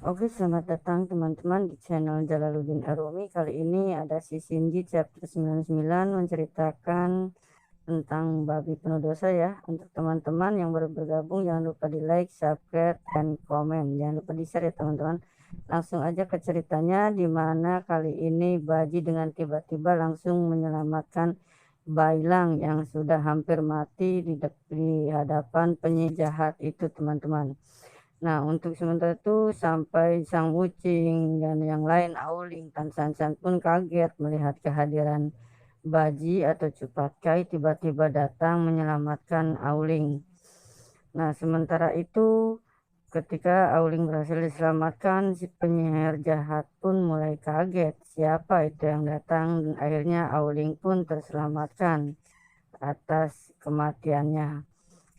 Oke, selamat datang teman-teman di channel Jalaluddin Arumi. Kali ini ada si Shinji chapter 99 menceritakan tentang babi penuh dosa ya. Untuk teman-teman yang baru bergabung, jangan lupa di like, subscribe, dan komen. Jangan lupa di share ya teman-teman. Langsung aja ke ceritanya, di mana kali ini Baji dengan tiba-tiba langsung menyelamatkan Bailang yang sudah hampir mati di hadapan penyihir jahat itu teman-teman. Nah, untuk sementara itu sampai Sang Wucing dan yang lain Auling Tan Sansan pun kaget melihat kehadiran Baji atau Cupatkai tiba-tiba datang menyelamatkan Auling. Nah, sementara itu ketika Auling berhasil diselamatkan, si penyihir jahat pun mulai kaget siapa itu yang datang dan akhirnya Auling pun terselamatkan atas kematiannya.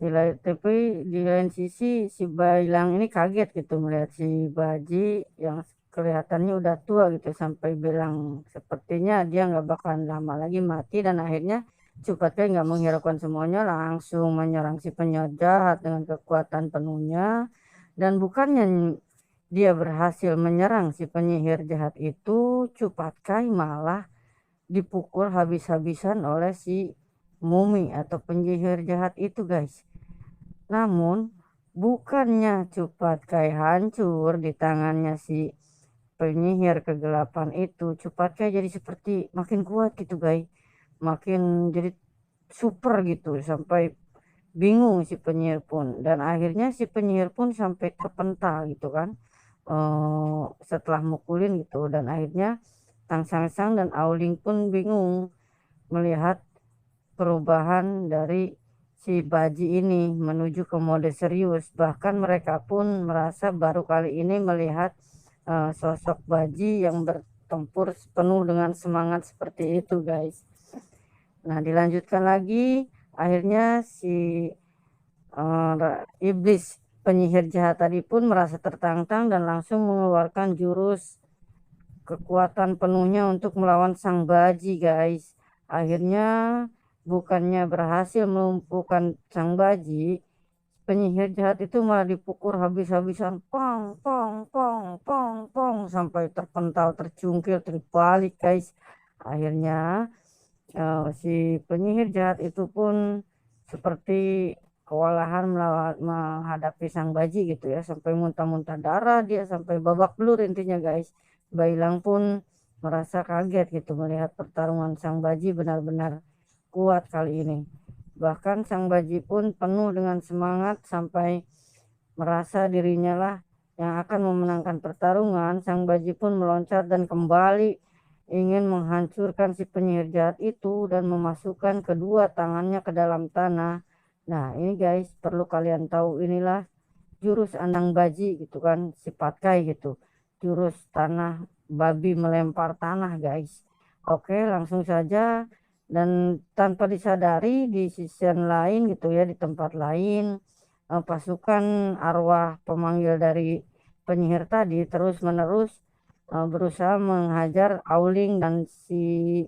Tapi di lain sisi si Bailang ini kaget gitu melihat si Baji yang kelihatannya udah tua gitu sampai bilang sepertinya dia nggak bakalan lama lagi mati dan akhirnya Cupatkai nggak menghiraukan semuanya langsung menyerang si penjahat dengan kekuatan penuhnya dan bukannya dia berhasil menyerang si penyihir jahat itu, Cupatkai malah dipukul habis-habisan oleh si Mumi atau penyihir jahat itu guys. Namun, bukannya Cupatkai hancur di tangannya si penyihir kegelapan itu, Cupatkai jadi seperti makin kuat gitu, guys. Makin jadi super gitu sampai bingung si penyihir pun dan akhirnya si penyihir pun sampai terpental gitu kan. Setelah mukulin gitu dan akhirnya Tang Sang Sang dan Auling pun bingung melihat perubahan dari si Baji ini menuju ke mode serius. Bahkan mereka pun merasa baru kali ini melihat sosok Baji yang bertempur penuh dengan semangat seperti itu, guys. Nah, dilanjutkan lagi, akhirnya si iblis penyihir jahat tadi pun merasa tertantang dan langsung mengeluarkan jurus kekuatan penuhnya untuk melawan sang Baji, guys. Akhirnya bukannya berhasil melumpuhkan sang Baji, penyihir jahat itu malah dipukul habis-habisan, pong pong pong pong pong sampai terpental, tercungkil, terbalik, guys. Akhirnya si penyihir jahat itu pun seperti kewalahan menghadapi sang Baji gitu ya, sampai muntah-muntah darah dia sampai babak belur intinya, guys. Bailang pun merasa kaget gitu melihat pertarungan sang Baji benar-benar kuat kali ini. Bahkan sang Baji pun penuh dengan semangat sampai merasa dirinya lah yang akan memenangkan pertarungan. Sang Baji pun meloncat dan kembali ingin menghancurkan si penyihir jahat itu dan memasukkan kedua tangannya ke dalam tanah. Nah, ini guys, perlu kalian tahu inilah jurus Andang Baji gitu kan, si Patkai gitu. Jurus tanah babi melempar tanah, guys. Oke, langsung saja dan tanpa disadari di sisi lain gitu ya, di tempat lain pasukan arwah pemanggil dari penyihir tadi terus-menerus berusaha menghajar Auling dan si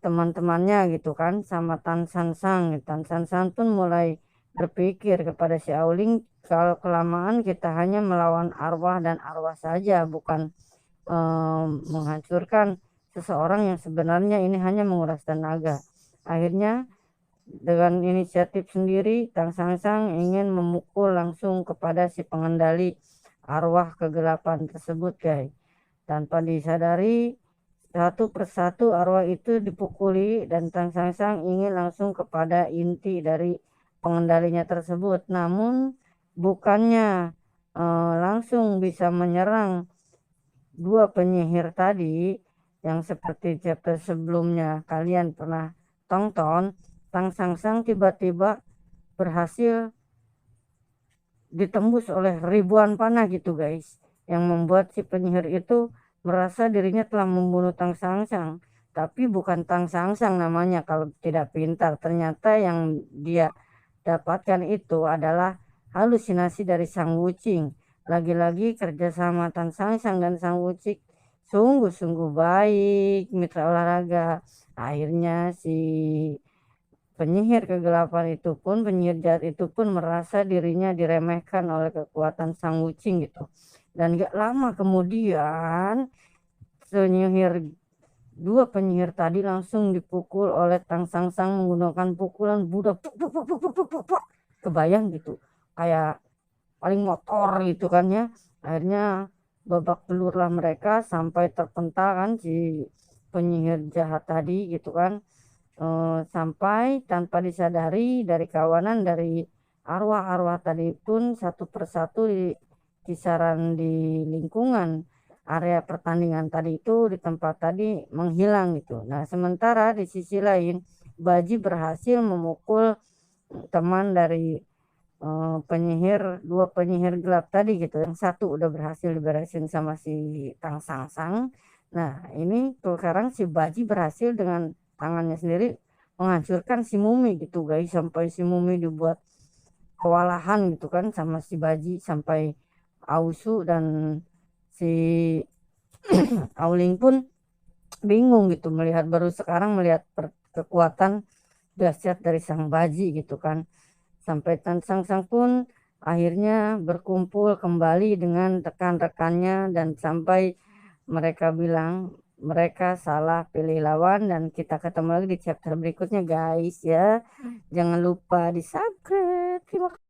teman-temannya gitu kan sama Tan San Sang. Tan San Sang pun mulai berpikir kepada si Auling, kalau kelamaan kita hanya melawan arwah dan arwah saja, bukan menghancurkan seseorang yang sebenarnya ini hanya menguras tenaga. Akhirnya dengan inisiatif sendiri, Tang Sang Sang ingin memukul langsung kepada si pengendali arwah kegelapan tersebut, guys. Tanpa disadari, satu persatu arwah itu dipukuli dan Tang Sang Sang ingin langsung kepada inti dari pengendalinya tersebut. Namun, bukannya langsung bisa menyerang dua penyihir tadi yang seperti chapter sebelumnya kalian pernah tonton, Tang Sang Sang tiba-tiba berhasil ditembus oleh ribuan panah gitu, guys, yang membuat si penyihir itu merasa dirinya telah membunuh Tang Sang Sang, tapi bukan Tang Sang Sang namanya kalau tidak pintar. Ternyata yang dia dapatkan itu adalah halusinasi dari Sang Wucing. Lagi-lagi kerjasama Tang Sang Sang dan Sang Wucing sungguh-sungguh baik mitra olahraga. Akhirnya si penyihir jahat itu pun merasa dirinya diremehkan oleh kekuatan Sang Wucing gitu. Dan gak lama kemudian dua penyihir tadi langsung dipukul oleh Tang Sang Sang menggunakan pukulan budak. Puk, puk, puk, puk, puk, puk, puk, puk. Kebayang gitu, kayak paling motor gitu kan ya. Akhirnya babak belurlah mereka sampai terpental kan si penyihir jahat tadi gitu kan. Sampai tanpa disadari dari kawanan dari arwah-arwah tadi pun satu persatu di kisaran di lingkungan area pertandingan tadi itu di tempat tadi menghilang gitu. Nah, sementara di sisi lain Baji berhasil memukul teman dari dua penyihir gelap tadi gitu. Yang satu udah berhasil diberesin sama si Tang Sang Sang. Nah, ini sekarang si Baji berhasil dengan tangannya sendiri menghancurkan si Mumi gitu guys, sampai si Mumi dibuat kewalahan gitu kan sama si Baji, sampai Ausu dan si Auling pun bingung gitu melihat, baru sekarang melihat kekuatan dahsyat dari sang Baji gitu kan. Sampai Tan Sang Sang pun akhirnya berkumpul kembali dengan rekan-rekannya dan sampai mereka bilang mereka salah pilih lawan, dan kita ketemu lagi di chapter berikutnya guys ya. Jangan lupa di subscribe. Terima kasih.